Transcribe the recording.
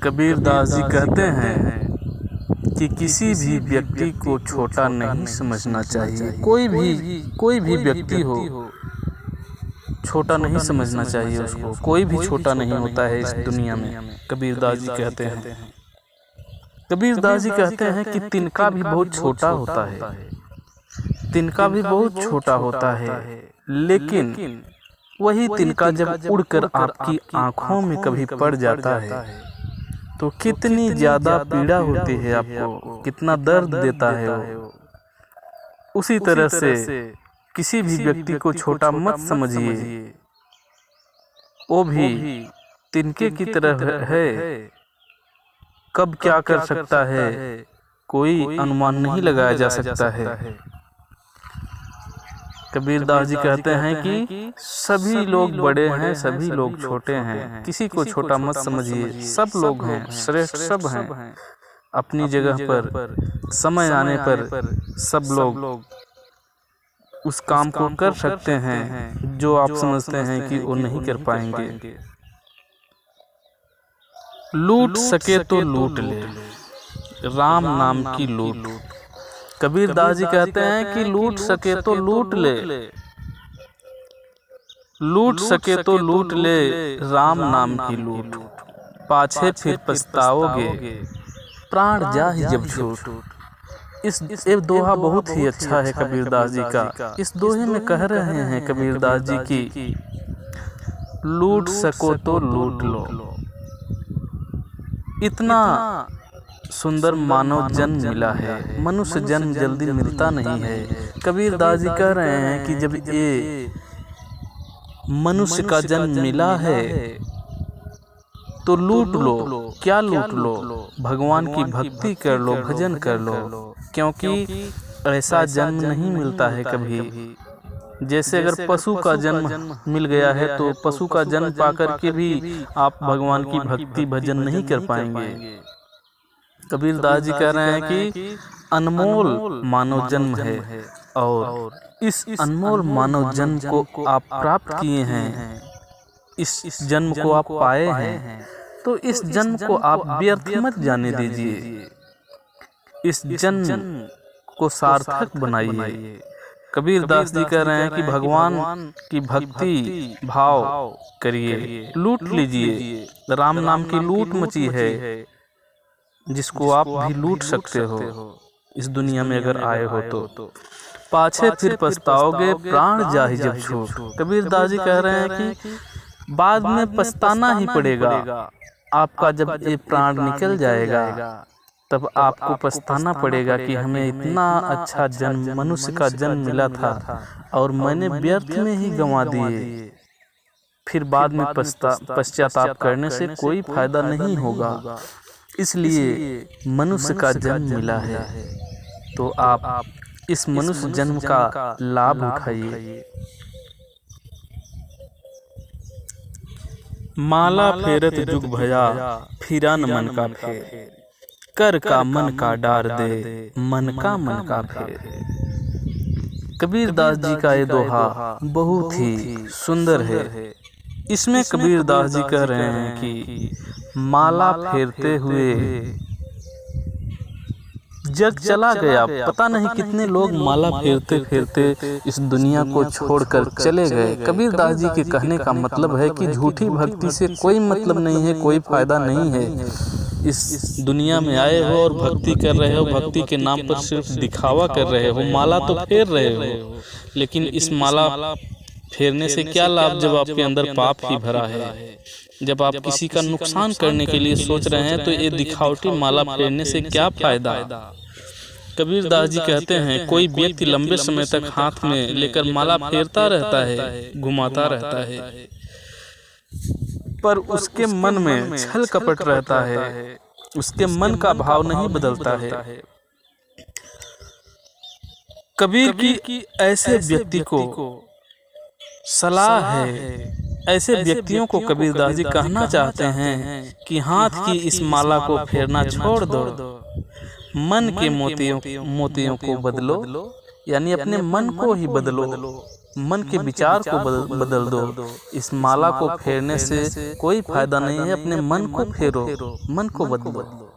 कबीर दास जी कहते हैं कि किसी भी व्यक्ति को छोटा नहीं समझना चाहिए। कोई भी व्यक्ति हो, छोटा नहीं समझना चाहिए उसको। कोई भी छोटा नहीं होता है इस दुनिया में, कबीर दास जी कहते हैं। कबीर दास जी कहते हैं कि तिनका भी बहुत छोटा होता है, तिनका भी बहुत छोटा होता है, लेकिन वही तिनका जब उड़कर आपकी आंखों में कभी पड़ जाता है तो कितनी ज्यादा पीड़ा होती है आपको, कितना दर्द देता है वो। उसी तरह से किसी भी व्यक्ति को छोटा मत समझिए, वो भी तिनके की तरह है। कब क्या कर सकता है कोई अनुमान नहीं लगाया जा सकता है। कबीर दास जी कहते हैं कि सभी लोग बड़े हैं, सभी लोग छोटे हैं, किसी को छोटा मत समझिए। सब लोग हैं, श्रेष्ठ सब हैं अपनी जगह पर। समय आने पर सब लोग उस काम को कर सकते हैं जो आप समझते हैं कि वो नहीं कर पाएंगे। लूट सके तो लूट ले, राम नाम की लूट। कबीर दास जी कहते हैं कि लूट सके तो लूट ले, लूट सके तो लूट ले, राम नाम की लूट। पाछे फिर पछताओगे, प्राण जाहि जब छूट। इस दोहा बहुत ही अच्छा है कबीर दास जी का। इस दोहे में कह रहे हैं कबीर दास जी की लूट सको तो लूट लो। इतना सुंदर मानव जन्म मिला है, मनुष्य जन्म जल्दी मिलता नहीं है। कबीर दास जी कह रहे हैं कि जब ये मनुष्य का जन्म मिला है तो लूट लो। क्या लूट लो? भगवान की भक्ति कर लो, भजन कर लो, क्योंकि ऐसा जन्म नहीं मिलता है कभी। जैसे अगर पशु का जन्म मिल गया है तो पशु का जन्म पाकर के भी आप भगवान की भक्ति भजन नहीं कर पाएंगे। कबीर दास जी कह रहे हैं कि अनमोल मानव जन्म है और इस अनमोल मानव जन्म को आप प्राप्त किए हैं, इस जन्म को आप पाए हैं, तो इस जन्म को आप व्यर्थ मत जाने दीजिए। इस जन्म को सार्थक बनाइए। कबीर दास जी कह रहे हैं कि भगवान की भक्ति भाव करिए, लूट लीजिए। राम नाम की लूट मची है जिसको आप भी लूट सकते हो इस दुनिया में अगर आए हो तो। पाछे फिर पछताओगे, प्राण जाहि जब छूट। कबीर दास जी कह रहे हैं कि बाद में पछताना ही पड़ेगा आपका। जब ये प्राण निकल जाएगा तब आपको पछताना पड़ेगा कि हमें इतना अच्छा जन्म, मनुष्य का जन्म मिला था और मैंने व्यर्थ में ही गंवा दिए। फिर बाद में पश्चाताप करने से कोई फायदा नहीं होगा। इसलिए मनुष्य का जन्म मिला है तो आप इस मनुष्य जन्म का लाभ उठाइए। माला फेरत जुग भया, फिरा न मन का फेर। कर का मन का डार दे, मन का फेर। कबीर दास जी का ये दोहा बहुत ही सुंदर है। इसमें कबीर दास जी कह रहे हैं कि माला फेरते हुए जग चला गया। पता नहीं कितने लोग माला फेरते फेरते इस दुनिया को छोड़कर चले गए। कबीर दास जी के कहने का मतलब है कि झूठी भक्ति से कोई मतलब नहीं है, कोई फायदा नहीं है। इस दुनिया में आए हो और भक्ति कर रहे हो, भक्ति के नाम पर सिर्फ दिखावा कर रहे हो, माला तो फेर रहे हो, लेकिन इस माला फेरने से क्या लाभ जब आपके अंदर पाप ही भरा है। जब आप किसी का नुकसान करने के लिए सोच रहे हैं तो ये दिखावटी माला फेरने से क्या फायदा। कबीर दास जी कहते हैं कोई व्यक्ति लंबे समय तक हाथ में लेकर माला फेरता रहता है, घुमाता रहता है, पर उसके मन में छल कपट रहता है, उसके मन का भाव नहीं बदलता है। कबीर की ऐसे व्यक्ति को सलाह है, ऐसे व्यक्तियों को कबीर दास जी कहना चाहते हैं कि हाथ की इस माला को फेरना छोड़ दो, मन के मोतियों को बदलो, यानी अपने मन को ही बदलो। मन के विचार को बदल दो। इस माला को फेरने से कोई फायदा नहीं है, अपने मन को फेरो, मन को बदलो।